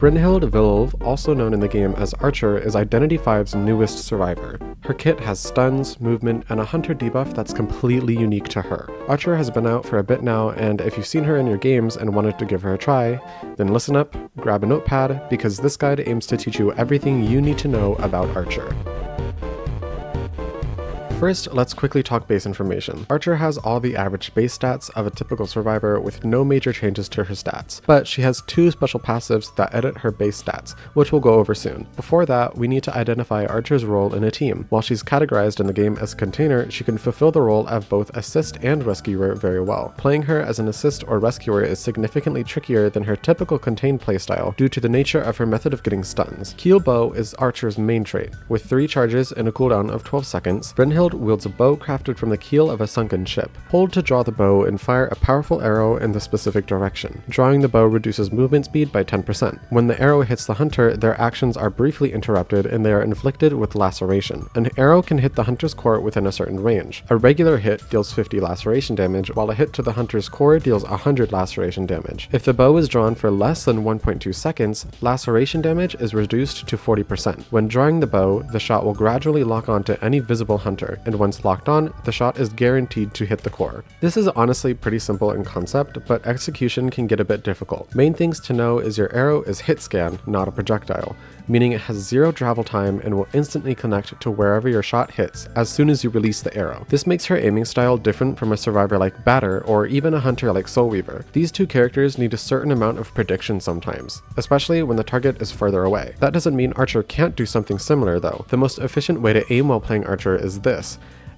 Brynhildr, also known in the game as Archer, is IdentityV's newest survivor. Her kit has stuns, movement, and a hunter debuff that's completely unique to her. Archer has been out for a bit now, and if you've seen her in your games and wanted to give her a try, then listen up, grab a notepad, because this guide aims to teach you everything you need to know about Archer. First, let's quickly talk base information. Archer has all the average base stats of a typical survivor with no major changes to her stats, but she has two special passives that edit her base stats, which we'll go over soon. Before that, we need to identify Archer's role in a team. While she's categorized in the game as a container, she can fulfill the role of both assist and rescuer very well. Playing her as an assist or rescuer is significantly trickier than her typical contained playstyle due to the nature of her method of getting stuns. Keel bow is Archer's main trait. With 3 charges and a cooldown of 12 seconds, Brynhildr wields a bow crafted from the keel of a sunken ship. Hold to draw the bow and fire a powerful arrow in the specific direction. Drawing the bow reduces movement speed by 10%. When the arrow hits the hunter, their actions are briefly interrupted and they are inflicted with laceration. An arrow can hit the hunter's core within a certain range. A regular hit deals 50 laceration damage, while a hit to the hunter's core deals 100 laceration damage. If the bow is drawn for less than 1.2 seconds, laceration damage is reduced to 40%. When drawing the bow, the shot will gradually lock onto any visible hunter, and once locked on, the shot is guaranteed to hit the core. This is honestly pretty simple in concept, but execution can get a bit difficult. Main things to know is your arrow is hit scan, not a projectile, meaning it has 0 travel time and will instantly connect to wherever your shot hits as soon as you release the arrow. This makes her aiming style different from a survivor like Batter or even a hunter like Soulweaver. These two characters need a certain amount of prediction sometimes, especially when the target is further away. That doesn't mean Archer can't do something similar though. The most efficient way to aim while playing Archer is this.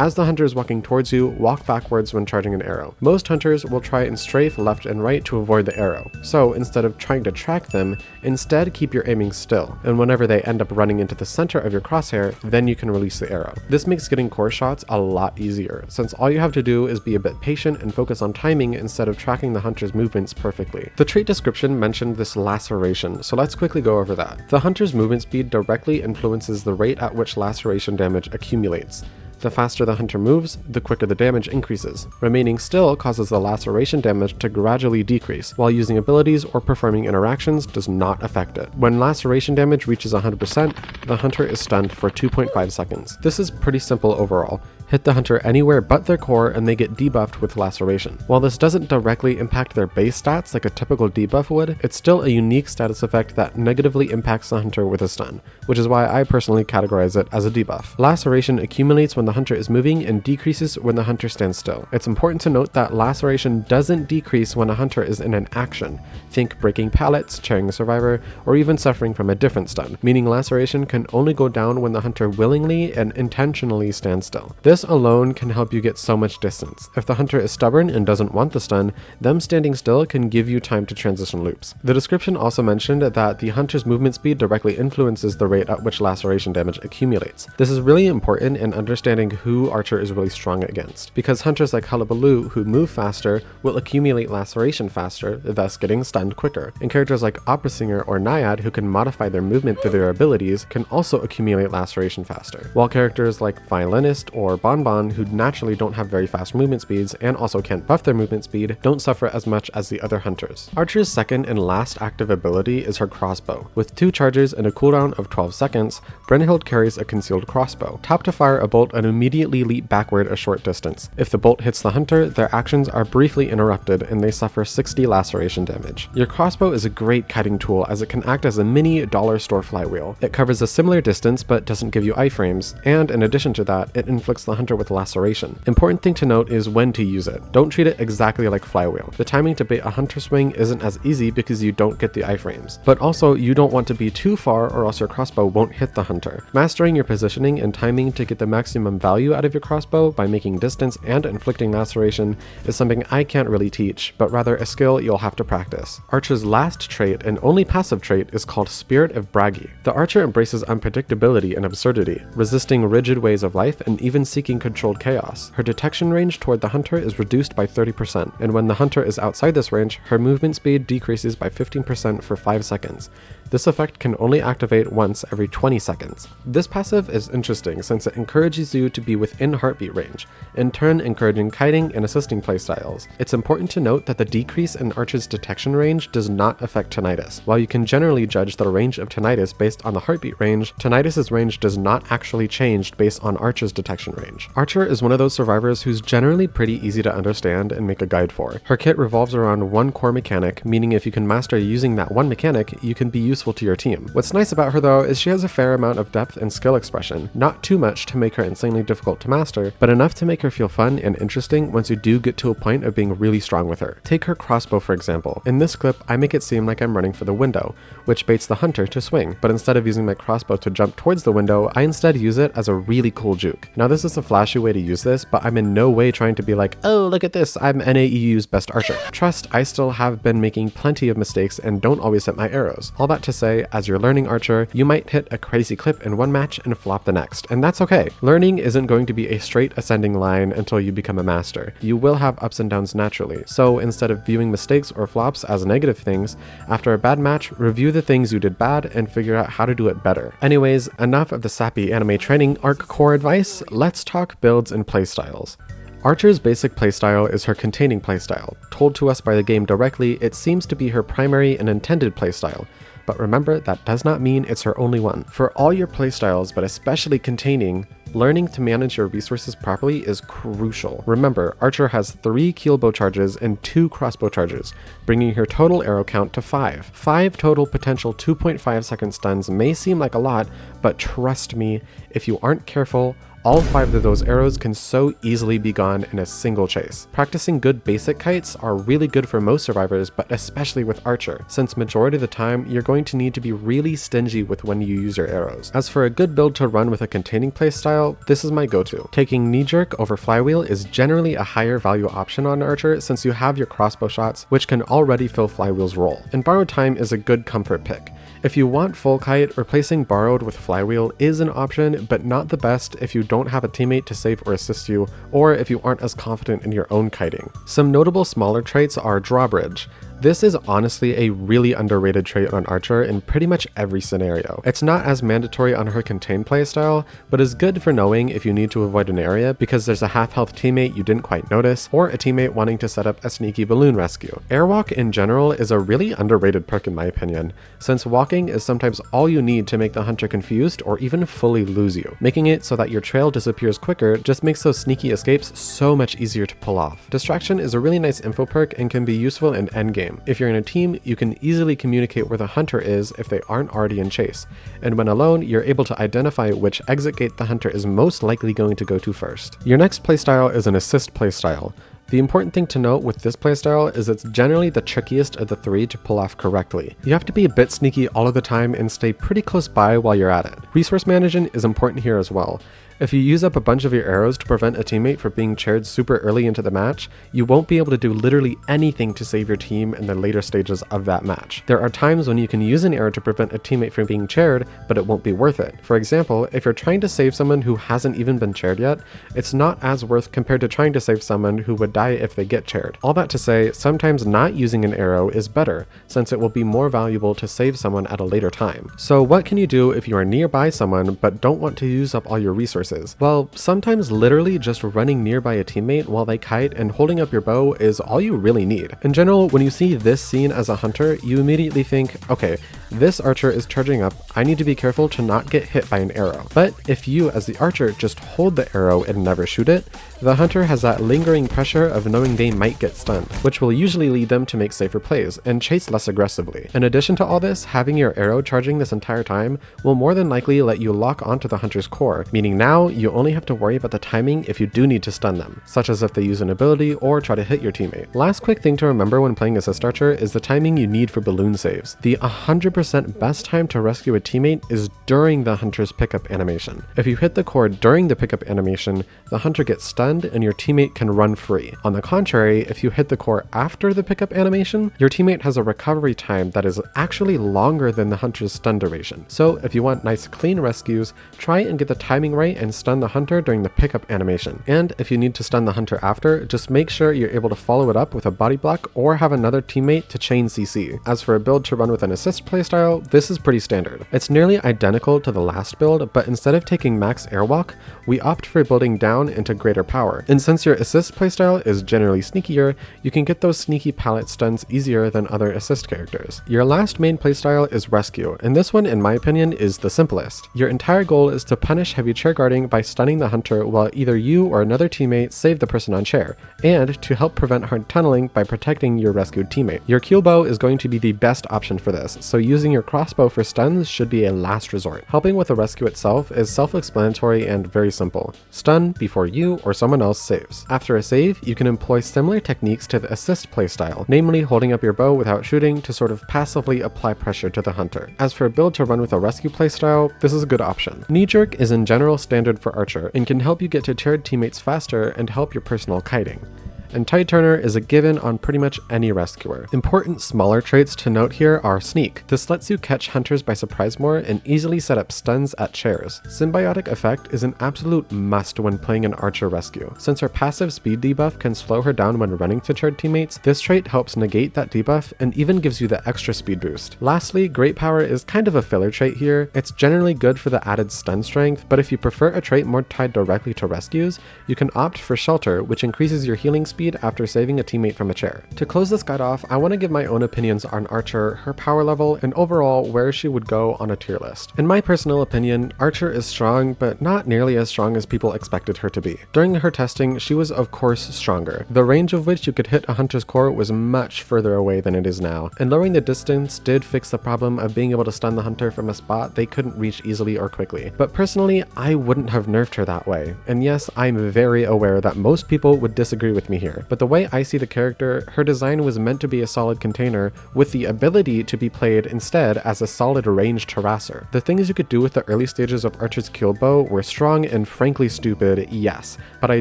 As the hunter is walking towards you, walk backwards when charging an arrow. Most hunters will try and strafe left and right to avoid the arrow, so instead of trying to track them, instead keep your aiming still, and whenever they end up running into the center of your crosshair, then you can release the arrow. This makes getting core shots a lot easier, since all you have to do is be a bit patient and focus on timing instead of tracking the hunter's movements perfectly. The trait description mentioned this laceration, so let's quickly go over that. The hunter's movement speed directly influences the rate at which laceration damage accumulates. The faster the hunter moves, the quicker the damage increases. Remaining still causes the laceration damage to gradually decrease, while using abilities or performing interactions does not affect it. When laceration damage reaches 100%, the hunter is stunned for 2.5 seconds. This is pretty simple overall. Hit the hunter anywhere but their core and they get debuffed with laceration. While this doesn't directly impact their base stats like a typical debuff would, it's still a unique status effect that negatively impacts the hunter with a stun, which is why I personally categorize it as a debuff. Laceration accumulates when the hunter is moving and decreases when the hunter stands still. It's important to note that laceration doesn't decrease when a hunter is in an action. Think breaking pallets, cheering a survivor, or even suffering from a different stun, meaning laceration can only go down when the hunter willingly and intentionally stands still. This alone can help you get so much distance. If the hunter is stubborn and doesn't want the stun, them standing still can give you time to transition loops. The description also mentioned that the hunter's movement speed directly influences the rate at which laceration damage accumulates. This is really important in understanding who Archer is really strong against, because hunters like Hullabaloo who move faster will accumulate laceration faster, thus getting stunned quicker, and characters like Opera Singer or Naiad who can modify their movement through their abilities can also accumulate laceration faster, while characters like Violinist or Bonbon, who naturally don't have very fast movement speeds and also can't buff their movement speed, don't suffer as much as the other hunters. Archer's second and last active ability is her crossbow. With 2 charges and a cooldown of 12 seconds, Brynhildr carries a concealed crossbow. Tap to fire a bolt and immediately leap backward a short distance. If the bolt hits the hunter, their actions are briefly interrupted and they suffer 60 laceration damage. Your crossbow is a great kiting tool as it can act as a mini dollar store flywheel. It covers a similar distance but doesn't give you iframes, and in addition to that, it inflicts the hunter with laceration. Important thing to note is when to use it. Don't treat it exactly like flywheel. The timing to bait a hunter swing isn't as easy because you don't get the iframes, but also you don't want to be too far or else your crossbow won't hit the hunter. Mastering your positioning and timing to get the maximum value out of your crossbow by making distance and inflicting laceration is something I can't really teach, but rather a skill you'll have to practice. Archer's last trait and only passive trait is called Spirit of Bragi. The Archer embraces unpredictability and absurdity, resisting rigid ways of life and even seeking controlled chaos. Her detection range toward the hunter is reduced by 30%, and when the hunter is outside this range, her movement speed decreases by 15% for 5 seconds. This effect can only activate once every 20 seconds. This passive is interesting since it encourages you to be within heartbeat range, in turn encouraging kiting and assisting playstyles. It's important to note that the decrease in Archer's detection range does not affect tinnitus. While you can generally judge the range of tinnitus based on the heartbeat range, tinnitus's range does not actually change based on Archer's detection range. Archer is one of those survivors who's generally pretty easy to understand and make a guide for. Her kit revolves around one core mechanic, meaning if you can master using that one mechanic, you can be useful to your team. What's nice about her though is she has a fair amount of depth and skill expression, not too much to make her insanely difficult to master, but enough to make her feel fun and interesting once you do get to a point of being really strong with her. Take her crossbow for example. In this clip, I make it seem like I'm running for the window, which baits the hunter to swing, but instead of using my crossbow to jump towards the window, I instead use it as a really cool juke. Now this is a flashy way to use this, but I'm in no way trying to be like, oh look at this, I'm NAEU's best archer. Trust, I still have been making plenty of mistakes and don't always hit my arrows. All that to say, as you're learning archer, you might hit a crazy clip in one match and flop the next, and that's okay. Learning isn't going to be a straight ascending line until you become a master. You will have ups and downs naturally, so instead of viewing mistakes or flops as negative things, after a bad match, review the things you did bad and figure out how to do it better. Anyways, enough of the sappy anime training arc core advice, let's talk builds and playstyles. Archer's basic playstyle is her containing playstyle. Told to us by the game directly, it seems to be her primary and intended playstyle. But remember, that does not mean it's her only one. For all your playstyles, but especially containing, learning to manage your resources properly is crucial. Remember, Archer has 3 keelbow charges and 2 crossbow charges, bringing her total arrow count to 5. 5 total potential 2.5 second stuns may seem like a lot, but trust me, if you aren't careful, all 5 of those arrows can so easily be gone in a single chase. Practicing good basic kites are really good for most survivors, but especially with Archer, since majority of the time you're going to need to be really stingy with when you use your arrows. As for a good build to run with a containing playstyle, this is my go-to. Taking knee jerk over flywheel is generally a higher value option on Archer since you have your crossbow shots, which can already fill flywheel's role. And borrowed time is a good comfort pick. If you want full kite, replacing borrowed with flywheel is an option, but not the best if you don't have a teammate to save or assist you, or if you aren't as confident in your own kiting. Some notable smaller traits are drawbridge. This is honestly a really underrated trait on Archer in pretty much every scenario. It's not as mandatory on her contained playstyle, but is good for knowing if you need to avoid an area because there's a half-health teammate you didn't quite notice, or a teammate wanting to set up a sneaky balloon rescue. Airwalk in general is a really underrated perk in my opinion, since walking is sometimes all you need to make the hunter confused or even fully lose you. Making it so that your trail disappears quicker just makes those sneaky escapes so much easier to pull off. Distraction is a really nice info perk and can be useful in endgame. If you're in a team, you can easily communicate where the hunter is if they aren't already in chase, and when alone, you're able to identify which exit gate the hunter is most likely going to go to first. Your next playstyle is an assist playstyle. The important thing to note with this playstyle is it's generally the trickiest of the 3 to pull off correctly. You have to be a bit sneaky all of the time and stay pretty close by while you're at it. Resource management is important here as well. If you use up a bunch of your arrows to prevent a teammate from being chaired super early into the match, you won't be able to do literally anything to save your team in the later stages of that match. There are times when you can use an arrow to prevent a teammate from being chaired, but it won't be worth it. For example, if you're trying to save someone who hasn't even been chaired yet, it's not as worth compared to trying to save someone who would die if they get chaired. All that to say, sometimes not using an arrow is better, since it will be more valuable to save someone at a later time. So what can you do if you are nearby someone but don't want to use up all your resources? Well, sometimes literally just running nearby a teammate while they kite and holding up your bow is all you really need. In general, when you see this scene as a hunter, you immediately think, okay, this archer is charging up, I need to be careful to not get hit by an arrow. But if you, as the archer, just hold the arrow and never shoot it, the hunter has that lingering pressure of knowing they might get stunned, which will usually lead them to make safer plays and chase less aggressively. In addition to all this, having your arrow charging this entire time will more than likely let you lock onto the hunter's core, meaning now you only have to worry about the timing if you do need to stun them, such as if they use an ability or try to hit your teammate. Last quick thing to remember when playing Assist Archer is the timing you need for balloon saves. The 100% best time to rescue a teammate is during the hunter's pickup animation. If you hit the core during the pickup animation, the hunter gets stunned and your teammate can run free. On the contrary, if you hit the core after the pickup animation, your teammate has a recovery time that is actually longer than the hunter's stun duration. So if you want nice clean rescues, try and get the timing right and and stun the hunter during the pickup animation. And if you need to stun the hunter after, just make sure you're able to follow it up with a body block or have another teammate to chain CC. As for a build to run with an assist playstyle, this is pretty standard. It's nearly identical to the last build, but instead of taking max airwalk, we opt for building down into greater power. And since your assist playstyle is generally sneakier, you can get those sneaky pallet stuns easier than other assist characters. Your last main playstyle is rescue, and this one, in my opinion, is the simplest. Your entire goal is to punish heavy chair guarding by stunning the hunter while either you or another teammate save the person on chair, and to help prevent hard tunneling by protecting your rescued teammate. Your Q bow is going to be the best option for this, so using your crossbow for stuns should be a last resort. Helping with the rescue itself is self-explanatory and very simple. Stun before you or someone else saves. After a save, you can employ similar techniques to the assist playstyle, namely holding up your bow without shooting to sort of passively apply pressure to the hunter. As for a build to run with a rescue playstyle, this is a good option. Knee jerk is in general standard for Archer and can help you get to chaired teammates faster and help your personal kiting. And Tide Turner is a given on pretty much any rescuer. Important smaller traits to note here are Sneak. This lets you catch hunters by surprise more and easily set up stuns at chairs. Symbiotic Effect is an absolute must when playing an Archer rescue. Since her passive speed debuff can slow her down when running to chaired teammates, this trait helps negate that debuff and even gives you the extra speed boost. Lastly, Great Power is kind of a filler trait here. It's generally good for the added stun strength, but if you prefer a trait more tied directly to rescues, you can opt for Shelter, which increases your healing speed after saving a teammate from a chair. To close this guide off, I want to give my own opinions on Archer, her power level, and overall where she would go on a tier list. In my personal opinion, Archer is strong, but not nearly as strong as people expected her to be. During her testing, she was of course stronger, the range of which you could hit a hunter's core was much further away than it is now, and lowering the distance did fix the problem of being able to stun the hunter from a spot they couldn't reach easily or quickly. But personally, I wouldn't have nerfed her that way, and yes, I'm very aware that most people would disagree with me here. But the way I see the character, her design was meant to be a solid container with the ability to be played instead as a solid ranged harasser. The things you could do with the early stages of Archer's kill bow were strong and frankly stupid, yes, but I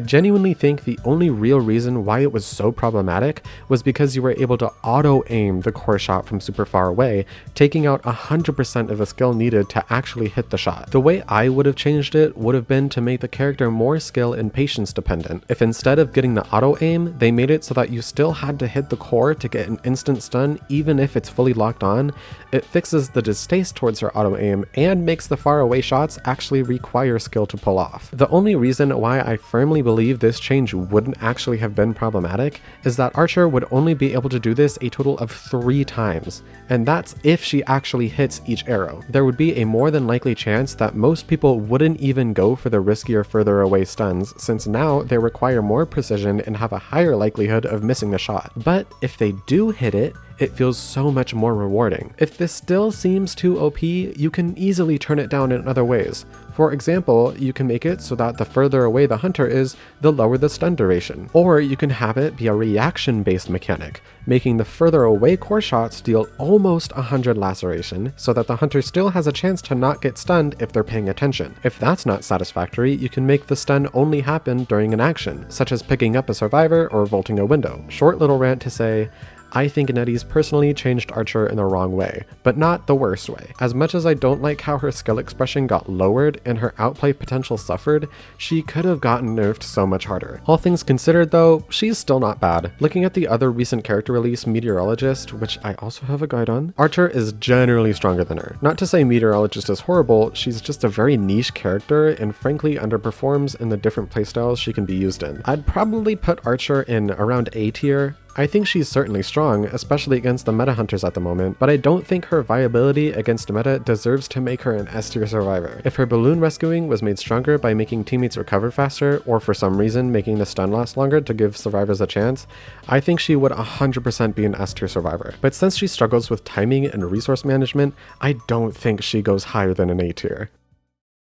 genuinely think the only real reason why it was so problematic was because you were able to auto-aim the core shot from super far away, taking out 100% of the skill needed to actually hit the shot. The way I would have changed it would have been to make the character more skill and patience dependent. If instead of getting the auto-aim, they made it so that you still had to hit the core to get an instant stun even if it's fully locked on, it fixes the distaste towards her auto-aim and makes the far away shots actually require skill to pull off. The only reason why I firmly believe this change wouldn't actually have been problematic is that Archer would only be able to do this a total of 3 times, and that's if she actually hits each arrow. There would be a more than likely chance that most people wouldn't even go for the riskier further away stuns, since now they require more precision and have a higher likelihood of missing the shot. But if they do hit it, it feels so much more rewarding. If this still seems too OP, you can easily turn it down in other ways. For example, you can make it so that the further away the hunter is, the lower the stun duration. Or you can have it be a reaction-based mechanic, making the further away core shots deal almost 100 laceration, so that the hunter still has a chance to not get stunned if they're paying attention. If that's not satisfactory, you can make the stun only happen during an action, such as picking up a survivor or vaulting a window. Short little rant to say, I think NetEase personally changed Archer in the wrong way, but not the worst way. As much as I don't like how her skill expression got lowered and her outplay potential suffered, she could have gotten nerfed so much harder. All things considered though, she's still not bad. Looking at the other recent character release, Meteorologist, which I also have a guide on, Archer is generally stronger than her. Not to say Meteorologist is horrible, she's just a very niche character and frankly underperforms in the different playstyles she can be used in. I'd probably put Archer in around A tier. I think she's certainly strong, especially against the meta hunters at the moment, but I don't think her viability against meta deserves to make her an S tier survivor. If her balloon rescuing was made stronger by making teammates recover faster, or for some reason making the stun last longer to give survivors a chance, I think she would 100% be an S tier survivor. But since she struggles with timing and resource management, I don't think she goes higher than an A tier.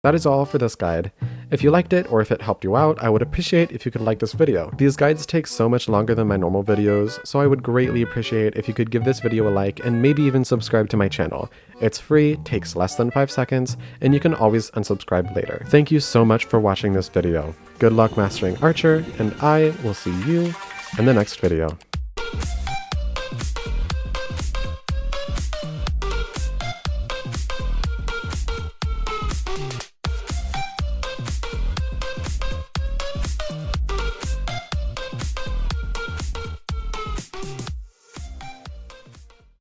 That is all for this guide. If you liked it or if it helped you out, I would appreciate if you could like this video. These guides take so much longer than my normal videos, so I would greatly appreciate if you could give this video a like and maybe even subscribe to my channel. It's free, takes less than 5 seconds, and you can always unsubscribe later. Thank you so much for watching this video. Good luck mastering Archer, and I will see you in the next video.